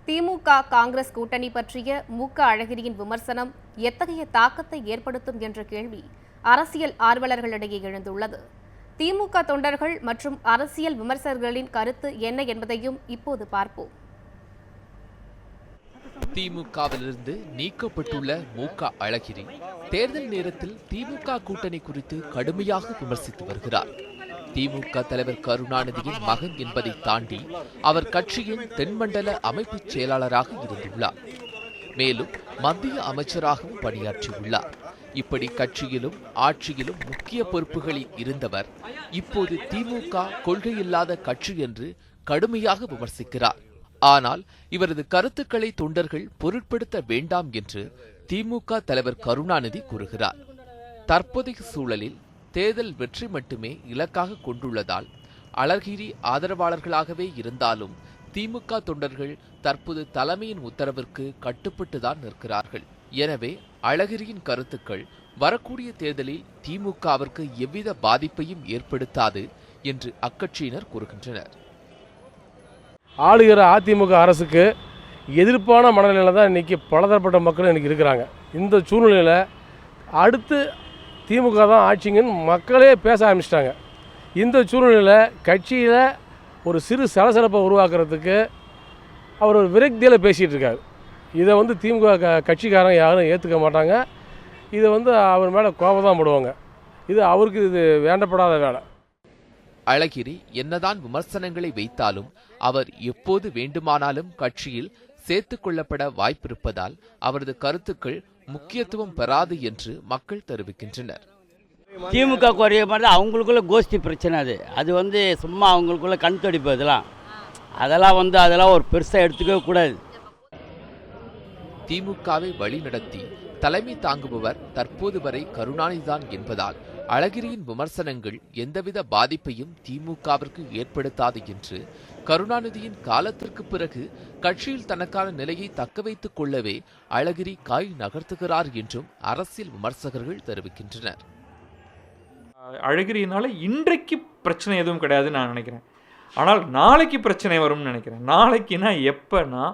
திமுக காங்கிரஸ் கூட்டணி பற்றிய மு.க. அழகிரியின் விமர்சனம் எத்தகைய தாக்கத்தை ஏற்படுத்தும் என்ற கேள்வி அரசியல் ஆர்வலர்களிடையே எழுந்துள்ளது. திமுக தொண்டர்கள் மற்றும் அரசியல் விமர்சகர்களின் கருத்து என்ன என்பதையும் இப்போது பார்ப்போம். திமுகவிலிருந்து நீக்கப்பட்டுள்ள மு.க. அழகிரி தேர்தல் நேரத்தில் திமுக கூட்டணி குறித்து கடுமையாக விமர்சித்து வருகிறார். திமுக தலைவர் கருணாநிதியின் மகன் என்பதை தாண்டி அவர் கட்சியின் தென்மண்டல அமைப்பு செயலாளராக இருந்துள்ளார். மேலும் மத்திய அமைச்சராகவும் பணியாற்றியுள்ளார். இப்படி கட்சியிலும் ஆட்சியிலும் முக்கிய பொறுப்புகளில் இருந்தவர் இப்போது திமுக கொள்கையில்லாத கட்சி என்று கடுமையாக விமர்சிக்கிறார். ஆனால் இவரது கருத்துக்களை தொண்டர்கள் பொருட்படுத்த வேண்டாம் என்று திமுக தலைவர் கருணாநிதி கூறுகிறார். தற்போதைய சூழலில் தேர்தல் வெற்றி மட்டுமே இலக்காக கொண்டுள்ளதால் அழகிரி ஆதரவாளர்களாகவே இருந்தாலும் திமுக தொண்டர்கள் தற்போது தலைமையின் உத்தரவிற்கு கட்டுப்பட்டுதான் நிற்கிறார்கள். எனவே அழகிரியின் கருத்துக்கள் வரக்கூடிய தேர்தலில் திமுகவிற்கு எவ்வித பாதிப்பையும் ஏற்படுத்தாது என்று அக்கட்சியினர் கூறுகின்றனர். ஆளுகிற அதிமுக அரசுக்கு எதிர்ப்பான மனநிலையில் தான் இன்றைக்கி பலதரப்பட்ட மக்கள் இன்றைக்கி இருக்கிறாங்க. இந்த சூழ்நிலையில் அடுத்து திமுக தான் ஆட்சிங்கன்னு மக்களே பேச ஆரம்பிச்சிட்டாங்க. இந்த சூழ்நிலையில் கட்சியில் ஒரு சிறு சலசலப்பை உருவாக்குறதுக்கு அவர் ஒரு விரக்தியில் பேசிகிட்டு இருக்கார். இதை திமுக கட்சிக்காரங்க யாரும் ஏற்றுக்க மாட்டாங்க. இதை அவர் மேலே கோபம் தான் போடுவாங்க. இது அவருக்கு இது வேண்டப்படாத வேலை. அழகிரி என்னதான் விமர்சனங்களை வைத்தாலும் அவர் எப்போது வேண்டுமானாலும் கட்சியில் சேர்த்துக் கொள்ளப்பட வாய்ப்பிருப்பதால் அவரது கருத்துக்கள் முக்கியத்துவம் பெறாது என்று மக்கள் தெரிவிக்கின்றனர். திமுக குறைய மாதிரி அவங்களுக்குள்ள கோஷ்டி பிரச்சனை அது சும்மா அவங்களுக்குள்ள கண் துடைப்பு அதெல்லாம் ஒரு பெருசாக எடுத்துக்கவே கூடாது. திமுகவை வழிநடத்தி தலைமை தாங்குபவர் தற்போது வரை கருணாநிதிதான் என்பதால் அழகிரியின் விமர்சனங்கள் எந்தவித பாதிப்பையும் திமுகவிற்கு ஏற்படுத்தாது என்று கருணாநிதியின் காலத்திற்கு பிறகு கட்சியில் தனக்கான நிலையை தக்க வைத்துக் கொள்ளவே அழகிரி காய் நகர்த்துகிறார் என்றும் அரசியல் விமர்சகர்கள் தெரிவிக்கின்றனர். அழகிரியினால இன்றைக்கு பிரச்சனை எதுவும் கிடையாதுன்னு நான் நினைக்கிறேன். ஆனால் நாளைக்கு பிரச்சனை வரும்னு நினைக்கிறேன். நாளைக்குன்னா எப்பன்னா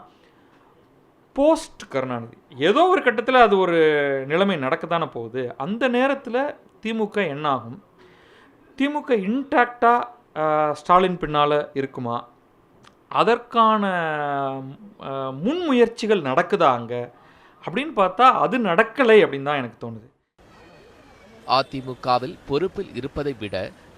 போஸ்ட் கருணாநிதி ஏதோ ஒரு கட்டத்தில் அது ஒரு நிலைமை நடக்கத்தானே போகுது. அந்த நேரத்தில் திமுக என்ன ஆகும்? திமுக இன்டாக்டாக ஸ்டாலின் பின்னால் இருக்குமா? அதற்கான முன்முயற்சிகள் நடக்குதா அங்கே அப்படின்னு பார்த்தா அது நடக்கலை அப்படின்னு தான் எனக்கு தோணுது. அதிமுகவில் பொறுப்பில் இருப்பதை விட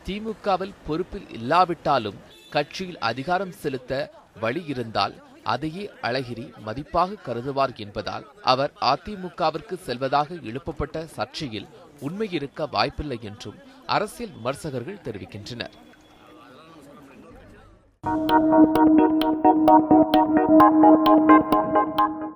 திமுகவில் பொறுப்பில் இல்லாவிட்டாலும் கட்சியில் அதிகாரம் செலுத்த வழி இருந்தால் அதையே அழகிரி மதிப்பாக கருதுவார் என்பதால் அவர் அதிமுகவிற்கு செல்வதாக எழுப்பப்பட்ட சர்ச்சையில் உண்மை இருக்க வாய்ப்பில்லை என்றும் அரசியல் விமர்சகர்கள் தெரிவிக்கின்றனர்.